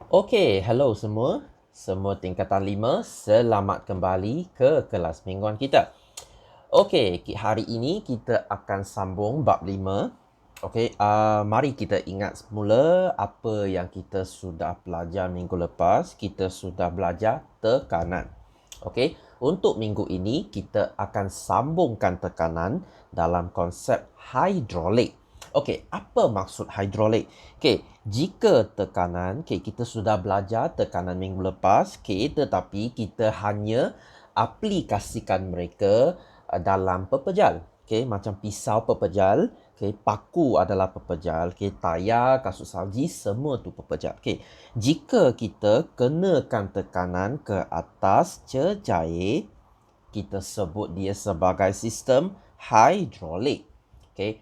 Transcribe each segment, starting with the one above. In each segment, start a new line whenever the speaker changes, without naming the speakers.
Okey, hello semua. Semua tingkatan 5, selamat kembali ke kelas mingguan kita. Okey, hari ini kita akan sambung bab 5. Okey, mari kita ingat semula apa yang kita sudah belajar minggu lepas. Kita sudah belajar tekanan. Okey, untuk minggu ini kita akan sambungkan tekanan dalam konsep hidrolik. Okey, apa maksud hidrolik? Okey, jika tekanan, kita sudah belajar tekanan minggu lepas, tetapi kita hanya aplikasikan mereka dalam pepejal. Macam pisau pepejal, paku adalah pepejal, tayar, kasut salji, semua tu pepejal. Jika kita kenakan tekanan ke atas cecair, kita sebut dia sebagai sistem hidrolik.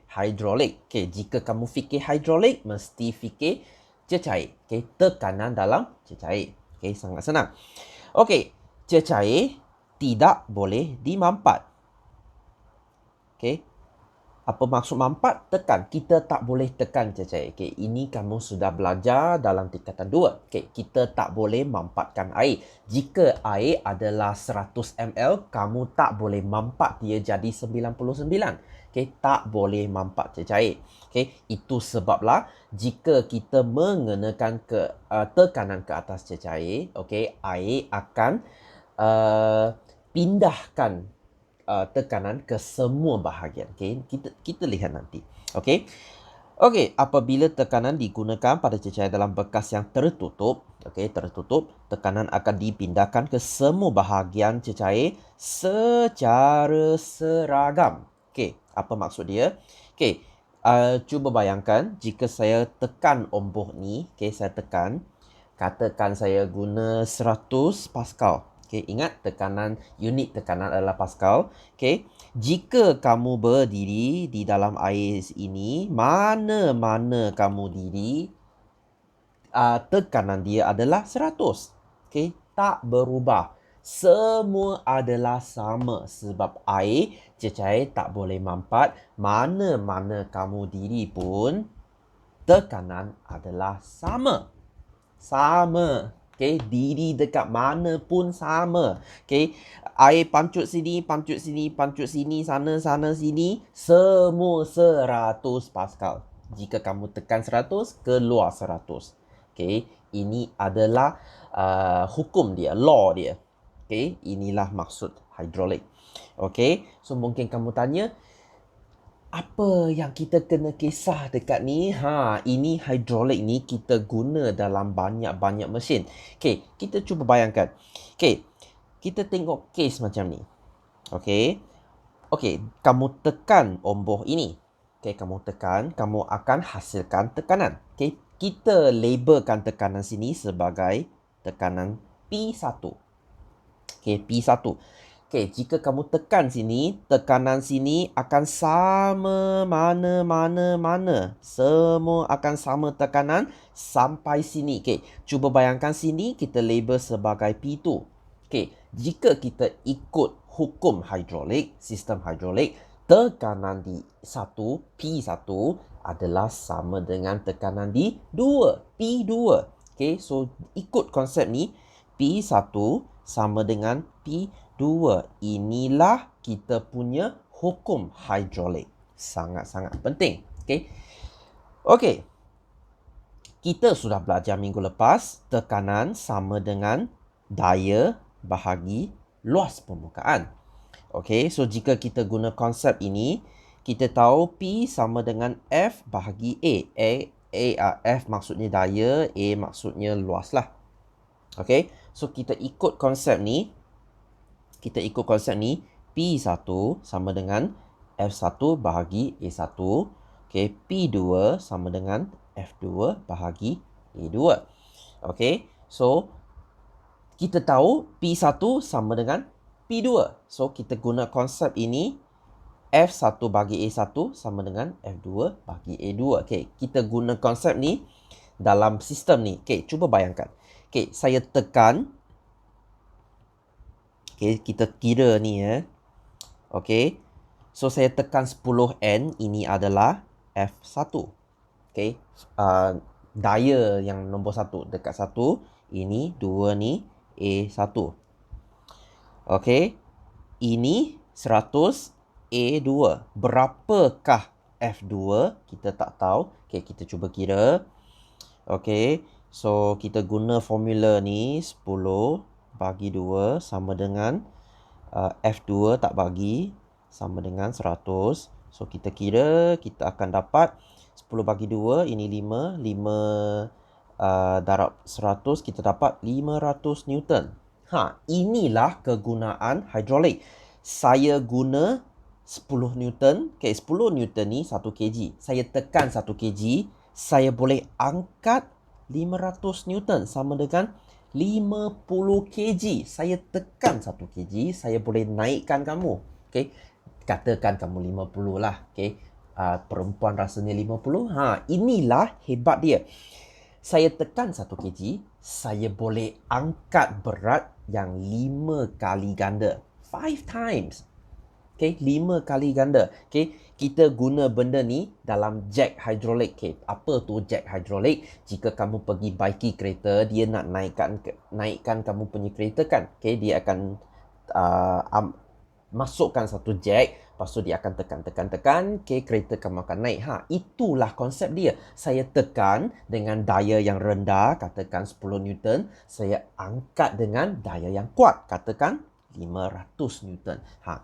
Hidrolik. Jika kamu fikir hidrolik, mesti fikir cecair. Tekanan dalam cecair. Sangat senang. Cecair tidak boleh dimampat. Apa maksud mampat? Tekan. Kita tak boleh tekan cecair. Ini kamu sudah belajar dalam tingkatan 2. Kita tak boleh mampatkan air. Jika air adalah 100 ml, kamu tak boleh mampat dia jadi 99. Tak boleh mampat cecair. Itu sebablah jika kita mengenakan tekanan ke atas cecair, air akan pindahkan tekanan ke semua bahagian. Kita lihat nanti. Apabila tekanan digunakan pada cecair dalam bekas yang tertutup, tekanan akan dipindahkan ke semua bahagian cecair secara seragam. Apa maksud dia? Cuba bayangkan jika saya tekan omboh ni, saya tekan, katakan saya guna 100 Pascal. Ingat unit tekanan adalah Pascal. Jika kamu berdiri di dalam air ini, mana-mana kamu diri, tekanan dia adalah 100. Tak berubah. Semua adalah sama sebab air cecair tak boleh mampat. Mana-mana kamu diri pun, tekanan adalah sama. Sama. Diri dekat mana pun sama. Air pancut sini, pancut sini, pancut sini, sana, sana, sini. Semua 100 Pascal. Jika kamu tekan 100, keluar 100. Ini adalah hukum dia, law dia. Inilah maksud hidrolik. So mungkin kamu tanya, apa yang kita kena kisah dekat ni? Ini hidrolik ni kita guna dalam banyak-banyak mesin. Kita cuba bayangkan. Kita tengok kes macam ni. Kamu tekan omboh ini. Kamu tekan, kamu akan hasilkan tekanan. Kita labelkan tekanan sini sebagai tekanan P1. P1. Jika kamu tekan sini, tekanan sini akan sama mana. Semua akan sama tekanan sampai sini. Cuba bayangkan sini kita label sebagai P2. Jika kita ikut hukum hidrolik, sistem hidrolik, tekanan di 1, P1 adalah sama dengan tekanan di 2, P2. So ikut konsep ni, P1 sama dengan P2. Inilah kita punya hukum hidrolik. Sangat-sangat penting. Kita sudah belajar minggu lepas, tekanan sama dengan daya bahagi luas permukaan. So jika kita guna konsep ini, kita tahu P sama dengan F bahagi A. F maksudnya daya, A maksudnya luas lah. So kita ikut konsep ni. P1 sama dengan F1 bahagi A1. P2 sama dengan F2 bahagi A2. So kita tahu P1 sama dengan P2. So kita guna konsep ini, F1 bagi A1 sama dengan F2 bagi A2. Kita guna konsep ni dalam sistem ni. Cuba bayangkan. Saya tekan. Kita kira ni ya. So saya tekan 10N, ini adalah F1. daya yang nombor 1 dekat 1. Ini 2 ni A1. Okey. Ini 100 A2. Berapakah F2? Kita tak tahu. Okey, kita cuba kira. Okey. So, kita guna formula ni 10 bagi 2 sama dengan F2 tak bagi sama dengan 100. So, kita kira kita akan dapat 10 bagi 2, ini 5. 5 darab 100, kita dapat 500 Newton. Inilah kegunaan hidrolik. Saya guna 10 Newton. Okay, 10 Newton ni 1 kg. Saya tekan 1 kg, saya boleh angkat 500 Newton sama dengan 50 kg. Saya tekan 1 kg, saya boleh naikkan kamu. Okay, katakan kamu 50 lah. Okay, perempuan rasanya 50. Inilah hebat dia. Saya tekan 1 kg, saya boleh angkat berat yang 5 kali ganda. 5 times. Okay, 5 kali ganda. Okay, kita guna benda ni dalam jack hidrolik. Okay, apa tu jack hidrolik? Jika kamu pergi baiki kereta, dia nak naikkan kamu punya kereta kan? Okay, dia akan masukkan satu jack, lepas tu dia akan tekan. Okay, kereta kamu akan naik. Itulah konsep dia. Saya tekan dengan daya yang rendah, katakan 10 Newton. Saya angkat dengan daya yang kuat, katakan 500 Newton.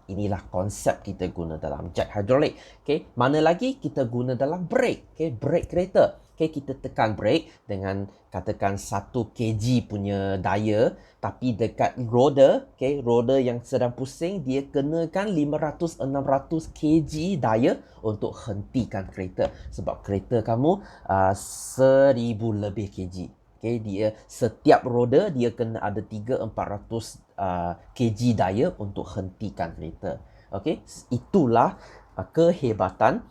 Inilah konsep kita guna dalam jack hidrolik. Okay, mana lagi kita guna dalam brake. Okay, brake kereta. Okay, kita tekan brake dengan katakan 1 kg punya daya, tapi dekat roda, okay, roda yang sedang pusing, dia kenakan 500-600 kg daya untuk hentikan kereta. Sebab kereta kamu 1000 lebih kg. Okay, dia setiap roda dia kena ada 300-400 kg daya untuk hentikan kereta. Okay, itulah kehebatan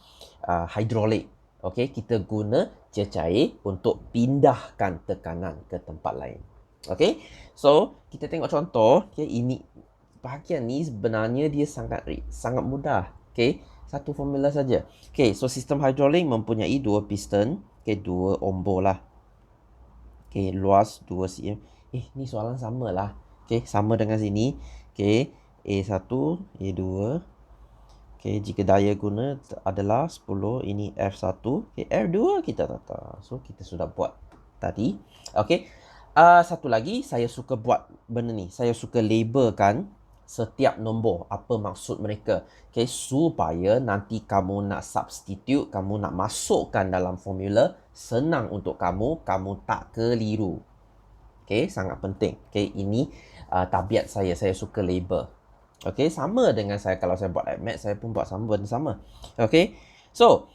hidrolik. Okay, kita guna cecair untuk pindahkan tekanan ke tempat lain. Okay, so kita tengok contoh. Okay, ini bahagian ni sebenarnya dia sangat mudah. Okay, satu formula saja. Okay, so sistem hidrolik mempunyai 2 piston. Okay, 2 ombor lah. Okay, luas 2 cm. Ni soalan sama lah. Okay, sama dengan sini. Okay, A1, A2. Okay, jika daya guna adalah 10, ini F1. Okay, F2 kita tak tahu. So, kita sudah buat tadi. Okay, satu lagi, saya suka buat benda ni. Saya suka labelkan setiap nombor. Apa maksud mereka. Okay, supaya nanti kamu nak substitute, kamu nak masukkan dalam formula, senang untuk kamu tak keliru. Okay, sangat penting. Okay, ini tabiat saya suka label. Okay, sama dengan saya kalau saya buat AdMath, saya pun buat benda sama. Okay, so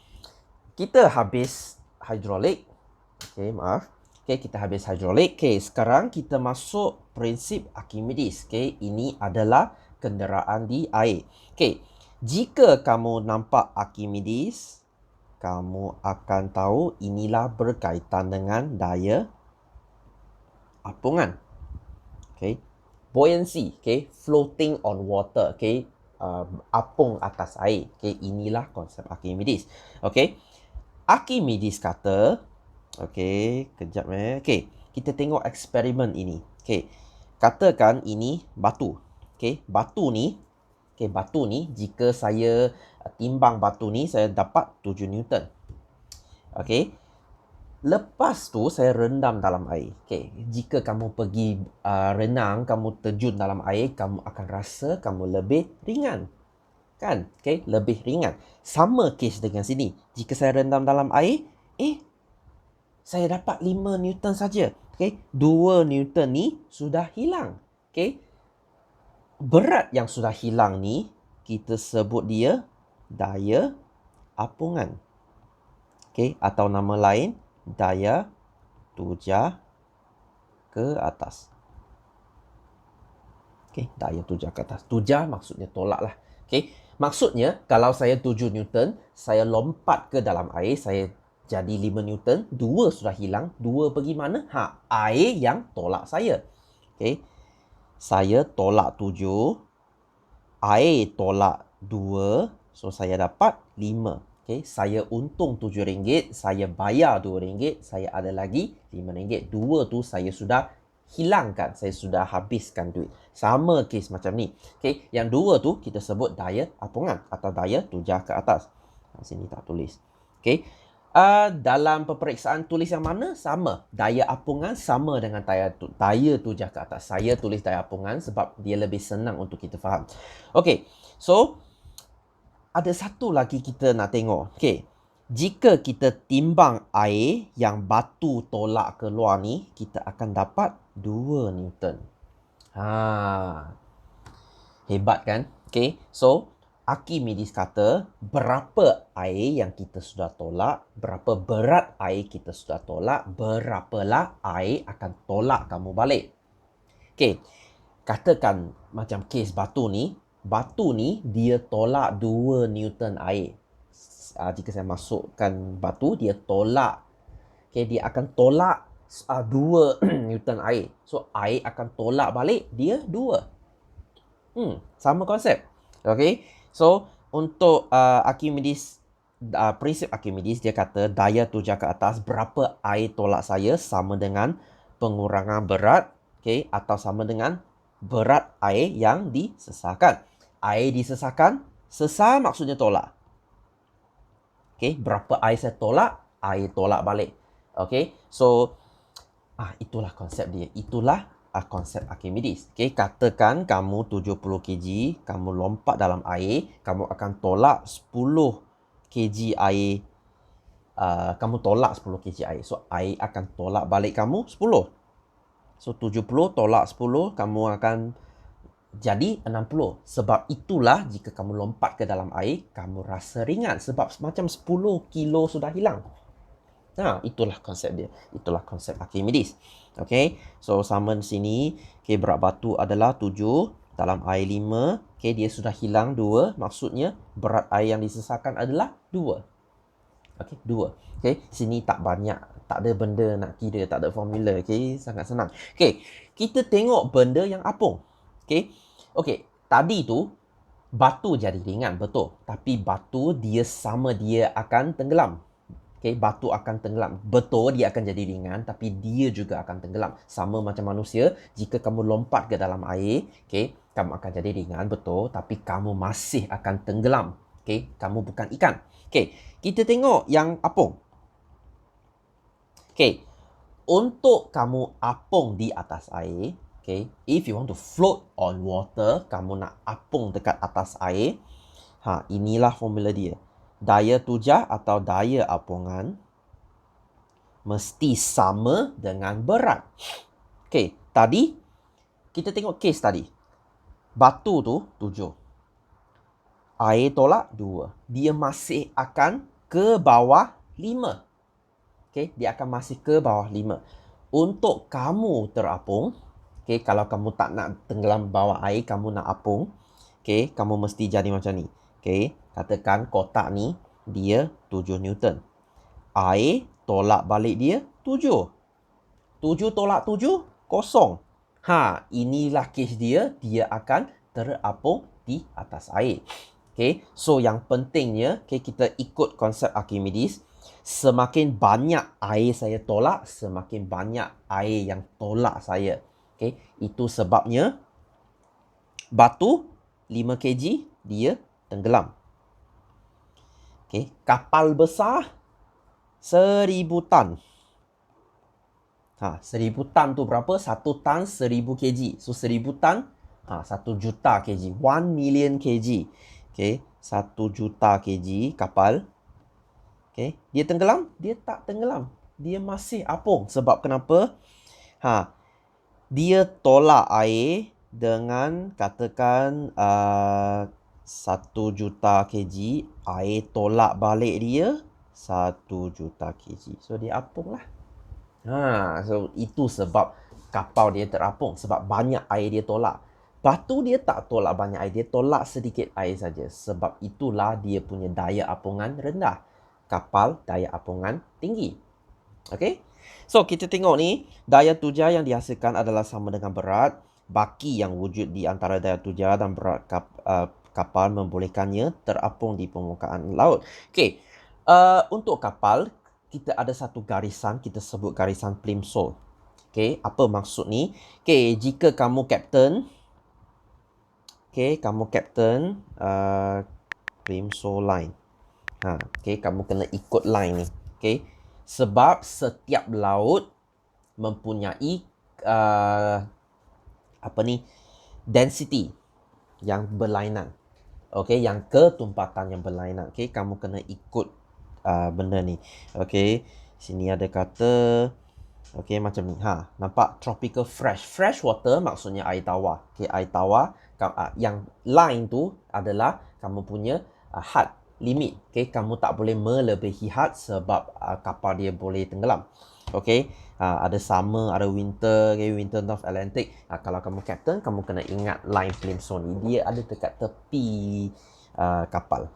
kita habis hidrolik. Okay, maaf. Okay, kita habis hidrolik. Okay, sekarang kita masuk prinsip Archimedes. Okay, ini adalah kenderaan di air. Okay, jika kamu nampak Archimedes, kamu akan tahu inilah berkaitan dengan daya apungan. Okay, buoyancy. Okay, floating on water. Okay, apung atas air. Okay, inilah konsep Archimedes. Okay, Archimedes kata, okay, kejap okay, kita tengok eksperimen ini. Okay, katakan ini batu. Okay, batu ni, jika saya timbang batu ni, saya dapat 7 Newton. Okay, lepas tu saya rendam dalam air. Okay, jika kamu pergi renang, kamu terjun dalam air, kamu akan rasa kamu lebih ringan. Kan? Okay, lebih ringan. Sama kes dengan sini. Jika saya rendam dalam air, saya dapat 5 Newton saja. Okay, 2 Newton ni sudah hilang. Okay, berat yang sudah hilang ni, kita sebut dia daya apungan. Okay, atau nama lain, daya tuja ke atas. Okay, daya tuja ke atas. Tuja maksudnya tolak lah. Okay, maksudnya kalau saya 7 Newton, saya lompat ke dalam air, saya jadi 5 Newton, 2 sudah hilang, 2 pergi mana? Air yang tolak saya. Okay, saya tolak 7, air tolak 2, so saya dapat 5. Okay, saya untung RM7, saya bayar RM2, saya ada lagi RM5. Dua tu saya sudah hilangkan, saya sudah habiskan duit. Sama kes macam ni. Okay, yang dua tu kita sebut daya apungan atau daya tujah ke atas. Sini tak tulis. Okay, dalam peperiksaan tulis yang mana? Sama. Daya apungan sama dengan daya tujah ke atas. Saya tulis daya apungan sebab dia lebih senang untuk kita faham. Okay, so ada satu lagi kita nak tengok. Okay. Jika kita timbang air yang batu tolak keluar ni, kita akan dapat 2 Newton. Hebat kan? Okay. So, Archimedes kata, berapa air yang kita sudah tolak, berapa berat air kita sudah tolak, berapalah air akan tolak kamu balik. Okay. Katakan macam kes batu ni dia tolak 2 Newton air. Jika saya masukkan batu, dia tolak. Okay, dia akan tolak 2 Newton air. So, air akan tolak balik dia 2. Sama konsep. Okay, so untuk Archimedes, prinsip Archimedes, dia kata daya tujah ke atas, berapa air tolak saya sama dengan pengurangan berat, okay, atau sama dengan berat air yang disesarkan. Air disesarkan, sesar maksudnya tolak. Okay, berapa air saya tolak, air tolak balik. Okay, so itulah konsep dia. Itulah konsep Archimedes. Okay, katakan kamu 70 kg, kamu lompat dalam air, kamu akan tolak 10 kg air. Kamu tolak 10 kg air. So, air akan tolak balik kamu 10. So, 70 tolak 10, kamu akan jadi 60. Sebab itulah jika kamu lompat ke dalam air, kamu rasa ringan. Sebab macam 10 kilo sudah hilang. Itulah konsep dia. Itulah konsep Archimedes. Okay. So, sama di sini. Okay, berat batu adalah 7. Dalam air 5. Okay, dia sudah hilang 2. Maksudnya, berat air yang disesarkan adalah 2. Okay, 2. Okay, sini tak banyak. Tak ada benda nak kira. Tak ada formula. Okay, sangat senang. Okay, kita tengok benda yang apung. Okay. Okay, tadi tu, batu jadi ringan, betul. Tapi batu dia akan tenggelam. Okay, batu akan tenggelam. Betul, dia akan jadi ringan, tapi dia juga akan tenggelam. Sama macam manusia, jika kamu lompat ke dalam air, okay, kamu akan jadi ringan, betul. Tapi kamu masih akan tenggelam. Okay, kamu bukan ikan. Okay, kita tengok yang apung. Okay, untuk kamu apung di atas air, okay, if you want to float on water, kamu nak apung dekat atas air, inilah formula dia. Daya tujah atau daya apungan mesti sama dengan berat. Okay, tadi kita tengok kes tadi. Batu tu 7. Air tolak 2. Dia masih akan ke bawah 5. Okay, dia akan masih ke bawah 5. Untuk kamu terapung, okay, kalau kamu tak nak tenggelam bawah air, kamu nak apung, okay, kamu mesti jadi macam ni. Okay, katakan kotak ni, dia 7 Newton. Air tolak balik dia 7. 7 tolak 7, kosong. Inilah kes dia. Dia akan terapung di atas air. Okay, so yang pentingnya, okay, kita ikut konsep Archimedes. Semakin banyak air saya tolak, semakin banyak air yang tolak saya. Okay, itu sebabnya batu 5 kg dia tenggelam. Okay, kapal besar 1000 tan. 1000 tan tu berapa? 1 tan 1000 kg. So 1000 tan 1 juta kg. 1 million kg. Okay, 1 juta kg kapal. Okay, dia tenggelam? Dia tak tenggelam. Dia masih apung. Sebab kenapa? Dia tolak air dengan katakan 1 juta kg. Air tolak balik dia 1 juta kg. So, dia apung lah. So, itu sebab kapal dia terapung. Sebab banyak air dia tolak. Batu dia tak tolak banyak air. Dia tolak sedikit air saja. Sebab itulah dia punya daya apungan rendah. Kapal daya apungan tinggi. Okay. So, kita tengok ni. Daya tujah yang dihasilkan adalah sama dengan berat. Baki yang wujud di antara daya tujah dan berat kapal membolehkannya terapung di permukaan laut. Okay. Untuk kapal, kita ada satu garisan, kita sebut garisan plimsoll. Okay, apa maksud ni? Okay, jika kamu kapten, kamu kapten plimsoll line. Okay, kamu kena ikut line ni. Okay, sebab setiap laut mempunyai density yang berlainan. Okay, yang ketumpatan yang berlainan. Okay, kamu kena ikut benda ni. Okay, sini ada kata, okay, macam ni. Nampak tropical fresh. Fresh water maksudnya air tawar. Okay, air tawar. Yang line tu adalah kamu punya had, limit. Okay, kamu tak boleh melebihi had sebab kapal dia boleh tenggelam. Okay, ada summer, ada winter, okay, winter North Atlantic. Kalau kamu captain, kamu kena ingat line plimsoll ni. Dia ada dekat tepi kapal.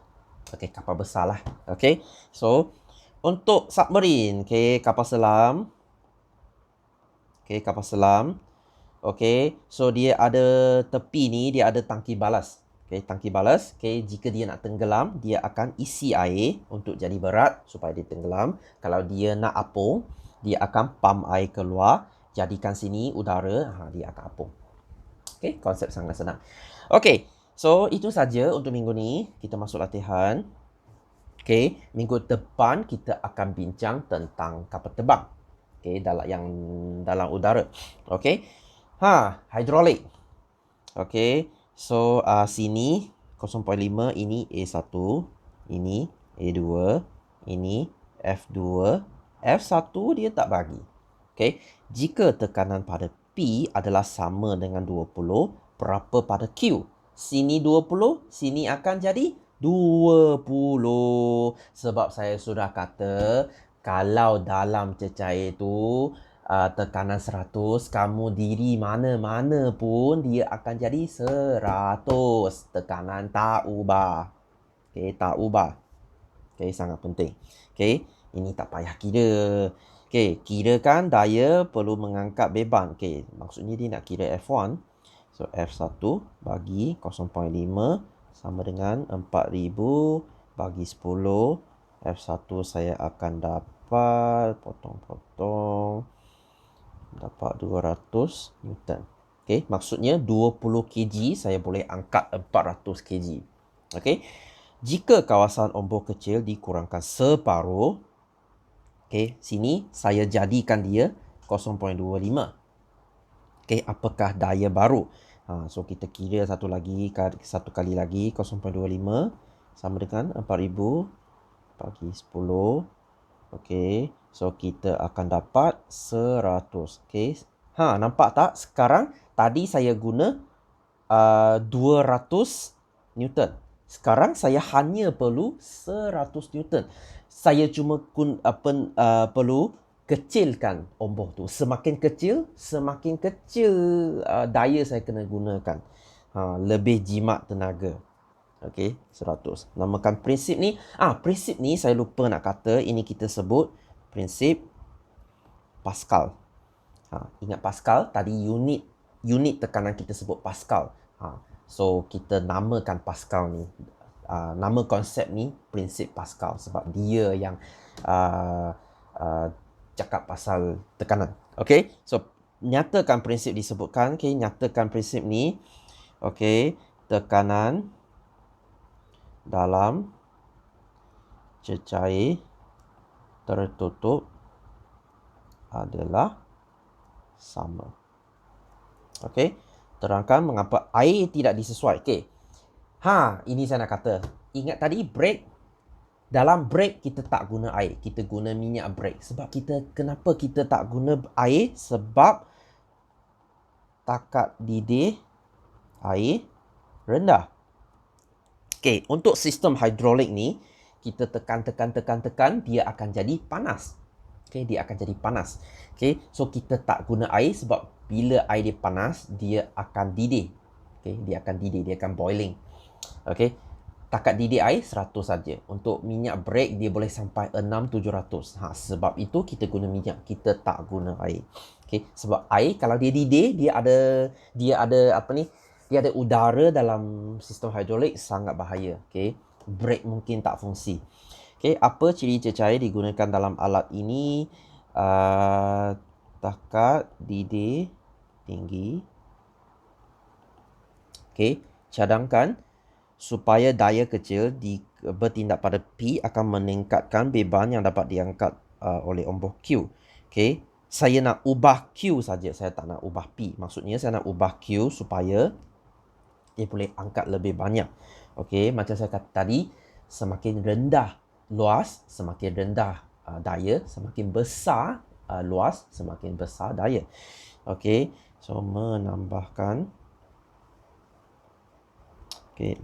Okay, kapal besar lah. Okay, so untuk submarine, okay, kapal selam. Okay, kapal selam. Okay, so dia ada tepi ni, dia ada tangki balas. Okay, tangki balas. Okay, jika dia nak tenggelam, dia akan isi air untuk jadi berat supaya dia tenggelam. Kalau dia nak apung, dia akan pump air keluar. Jadikan sini udara, dia akan apung. Okay, konsep sangat senang. Okay, so itu saja untuk minggu ni. Kita masuk latihan. Okay, minggu depan kita akan bincang tentang kapal terbang. Okay, dalam udara. Okay, hidrolik. Okay, so sini 0.5, ini A1, ini A2, ini F2, F1 dia tak bagi. Okay, jika tekanan pada P adalah sama dengan 20, berapa pada Q? Sini 20, sini akan jadi 20. Sebab saya sudah kata, kalau dalam cecair tu tekanan 100, kamu diri mana-mana pun dia akan jadi 100. Tekanan tak ubah. Okay, tak ubah. Okay, sangat penting. Okay, ini tak payah kira. Okay, kirakan daya perlu mengangkat beban. Okay, maksudnya dia nak kira F1. So, F1 bagi 0.5 sama dengan 4000 bagi 10. F1 saya akan dapat, potong-potong, dapat 200 Newton. Okay, maksudnya 20 kg saya boleh angkat 400 kg. Okay, jika kawasan ombak kecil dikurangkan separuh, okay, sini saya jadikan dia 0.25. Okay, apakah daya baru? So kita kira satu kali lagi 0.25 sama dengan 4000 bagi 10. Okay, so kita akan dapat 100. Okay, nampak tak? Sekarang tadi saya guna 200 Newton. Sekarang saya hanya perlu 100 Newton. Saya cuma perlu kecilkan ombak tu. Semakin kecil daya saya kena gunakan. Lebih jimat tenaga. Okey, 100. Namakan prinsip ni. Prinsip ni saya lupa nak kata. Ini kita sebut prinsip Pascal. Ingat Pascal? Tadi unit tekanan kita sebut Pascal. So, kita namakan Pascal ni. Nama konsep ni prinsip Pascal. Sebab dia yang cakap pasal tekanan. Okey, so nyatakan prinsip disebutkan. Okey, nyatakan prinsip ni. Okey, tekanan dalam cecair tertutup adalah sama. Okey, terangkan mengapa air tidak disesuai. Okey, ini saya nak kata. Ingat tadi brake. Dalam brake kita tak guna air, kita guna minyak brake. Sebab kenapa kita tak guna air? Sebab takat didih air rendah. Okey, untuk sistem hidrolik ni, kita tekan, dia akan jadi panas. Okey, dia akan jadi panas. Okey, so kita tak guna air sebab bila air dia panas, dia akan didih. Okey, dia akan boiling. Okey, takat didih air 100 saja. Untuk minyak brake dia boleh sampai 600-700. Sebab itu kita guna minyak, kita tak guna air. Okey, sebab air kalau dia didih, dia ada udara dalam sistem hidrolik, sangat bahaya. Okey, brake mungkin tak fungsi. Okey, apa ciri cecair digunakan dalam alat ini? Takat, didih, tinggi. Okey, cadangkan supaya daya kecil bertindak pada P akan meningkatkan beban yang dapat diangkat oleh omboh Q. Okey, saya nak ubah Q saja, saya tak nak ubah P. Maksudnya saya nak ubah Q supaya dia boleh angkat lebih banyak. Okey, macam saya kata tadi, semakin rendah luas, semakin rendah daya, semakin besar luas, semakin besar daya. Okey, so menambahkan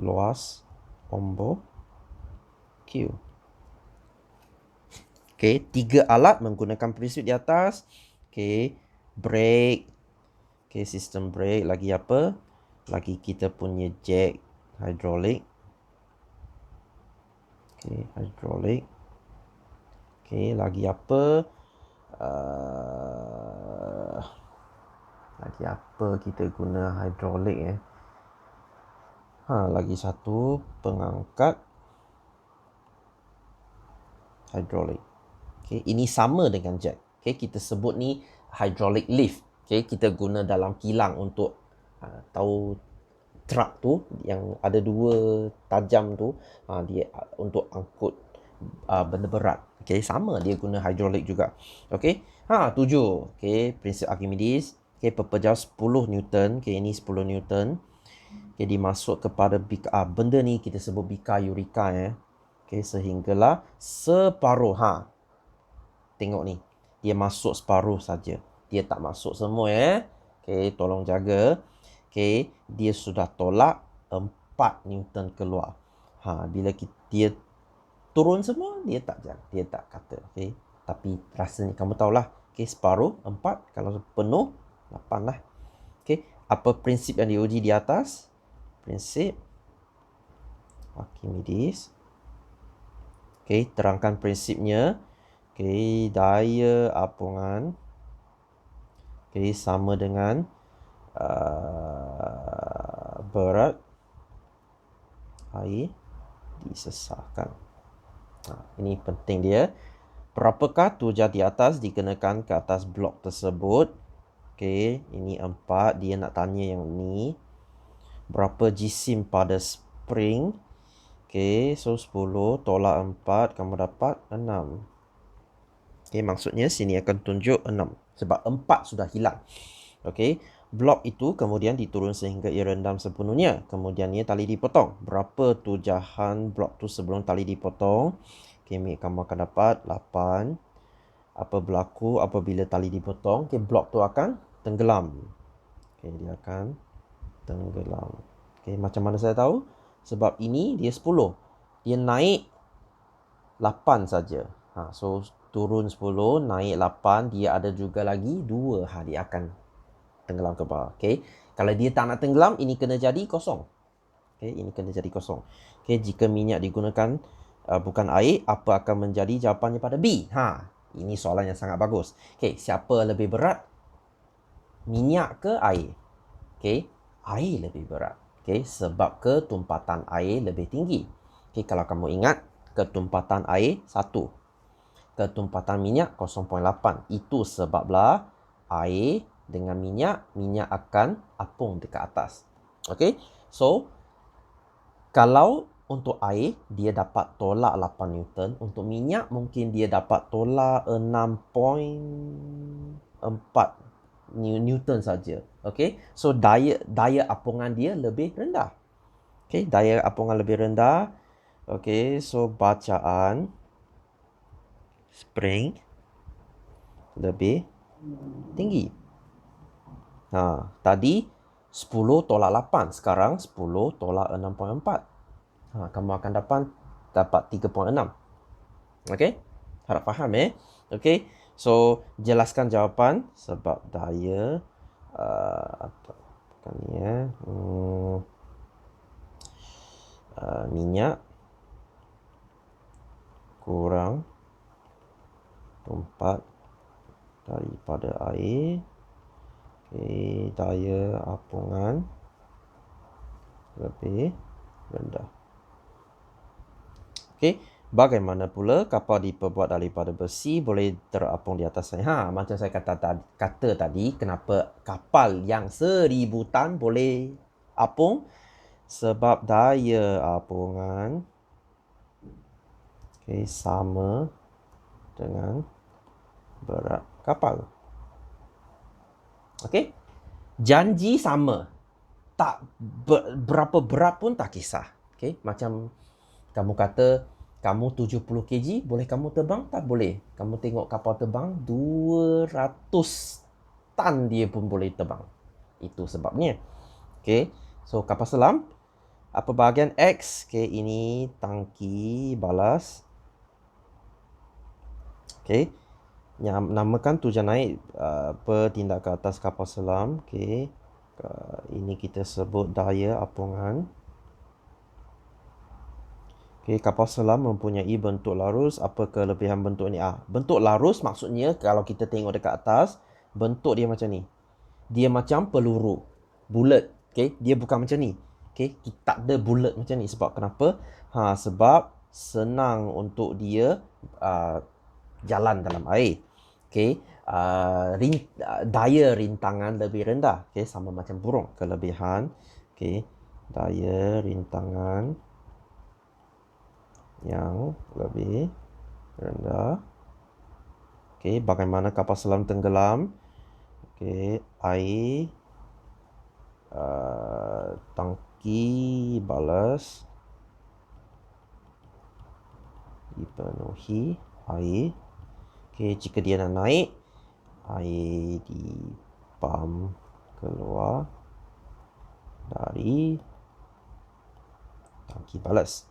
luas omboh Q. Okey, 3 alat menggunakan prinsip di atas. Okey, brake. Okey, sistem brake. Lagi apa? Lagi kita punya jack hidrolik. Okey, hidrolik. Okey, lagi apa? Lagi apa kita guna hidrolik lagi satu pengangkat hidrolik. Okay, ini sama dengan jack. Okay, kita sebut ni hydraulic lift. Okay, kita guna dalam kilang untuk tahu truk tu yang ada 2 tajam tu, dia untuk angkut benda berat. Okay, sama dia guna hidrolik juga. Okay, 7. Okay, prinsip Archimedes. Okay, pepejal 10 Newton. Okay, ini 10 Newton. Okay, dimasuk kepada benda ni kita sebut bika eureka Okay, sehinggalah separuh. Tengok ni. Dia masuk separuh saja. Dia tak masuk semua Okay, tolong jaga. Okay, dia sudah tolak 4 Newton keluar. Bila dia turun semua, dia tak kata. Okay, tapi rasanya kamu tahulah. Okay, separuh 4, kalau penuh 8 lah. Okay, apa prinsip yang diuji di atas? Prinsip Archimedes. Okay, terangkan prinsipnya. Okay, daya apungan sama dengan berat air disesahkan. Ini penting dia. Berapakah tujar di atas dikenakan ke atas blok tersebut? Okay, ini 4. Dia nak tanya yang ni. Berapa jisim pada spring? Okay, so 10 tolak 4, kamu dapat 6. Okay, maksudnya sini akan tunjuk 6. Sebab 4 sudah hilang. Okay, blok itu kemudian diturun sehingga ia rendam sepenuhnya. Kemudian ia tali dipotong. Berapa tujahan blok tu sebelum tali dipotong? Okay, kamu akan dapat 8. Apa berlaku apabila tali dipotong? Okay, blok tu akan tenggelam. Okay, dia akan tenggelam. Okay, macam mana saya tahu? Sebab ini dia 10. Dia naik 8 saja. So turun 10, naik 8, dia ada juga lagi 2. Dia akan tenggelam ke bawah. Okay. Kalau dia tak nak tenggelam, ini kena jadi kosong. Okay, ini kena jadi kosong. Okay, jika minyak digunakan bukan air, apa akan menjadi jawapannya pada B? Ini soalan yang sangat bagus. Okay, siapa lebih berat? Minyak ke air? Okay, air lebih berat. Okay, sebab ketumpatan air lebih tinggi. Okay, kalau kamu ingat, ketumpatan air 1. Ketumpatan minyak 0.8. Itu sebablah air dengan minyak akan apung dekat atas. Okay, so kalau untuk air dia dapat tolak 8 Newton, untuk minyak mungkin dia dapat tolak 6.4 Newton saja. Okay, so daya apungan dia lebih rendah. Okay, daya apungan lebih rendah. Okay, so bacaan spring lebih tinggi. Tadi 10 tolak 8. Sekarang 10 tolak 6.4. Kamu akan dapat 3.6. Okay? Harap faham Okay? So, jelaskan jawapan sebab daya bukan ni minyak kurang tempat daripada air. Okay, daya apungan lebih rendah. Okay, Bagaimana pula kapal diperbuat daripada besi boleh terapung di atas air? Macam saya kata tadi, kenapa kapal yang 1000 tan boleh apung? Sebab daya apungan sama dengan berat kapal. Okey? Janji sama. Tak berapa berat pun tak kisah. Okey? Macam kamu kata kamu 70 kg, boleh kamu terbang? Tak boleh. Kamu tengok kapal terbang 200 tan dia pun boleh terbang. Itu sebabnya. Okey. So kapal selam, apa bahagian X? Okey, ini tangki balas. Okey. Namakan tujuan naik bertindak ke atas kapal selam. Okey. Ini kita sebut daya apungan. Okay, kapal selam mempunyai bentuk larus. Apa kelebihan bentuk ni? Bentuk larus maksudnya kalau kita tengok dekat atas, bentuk dia macam ni. Dia macam peluru. Bulat. Okay, dia bukan macam ni. Okay, tak ada bulat macam ni. Sebab kenapa? Sebab senang untuk dia jalan dalam air. Okay, daya rintangan lebih rendah. Okay, sama macam burung. Kelebihan. Okay, daya rintangan yang lebih rendah. Okey, bagaimana kapal selam tenggelam? Okey, air tangki balas dipenuhi air. Okey, jika dia nak naik, air dipam keluar dari tangki balas.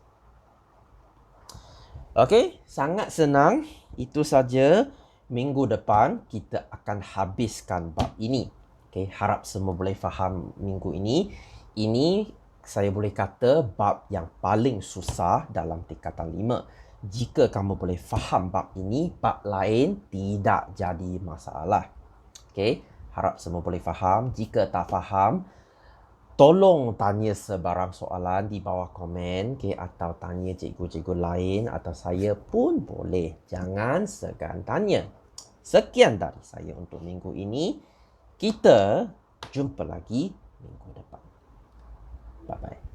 Okey, sangat senang. Itu saja. Minggu depan kita akan habiskan bab ini. Okey, harap semua boleh faham minggu ini. Ini saya boleh kata bab yang paling susah dalam tingkatan 5. Jika kamu boleh faham bab ini, bab lain tidak jadi masalah. Okey, harap semua boleh faham. Jika tak faham, tolong tanya sebarang soalan di bawah komen, atau tanya cikgu-cikgu lain atau saya pun boleh. Jangan segan tanya. Sekian dari saya untuk minggu ini. Kita jumpa lagi minggu depan. Bye-bye.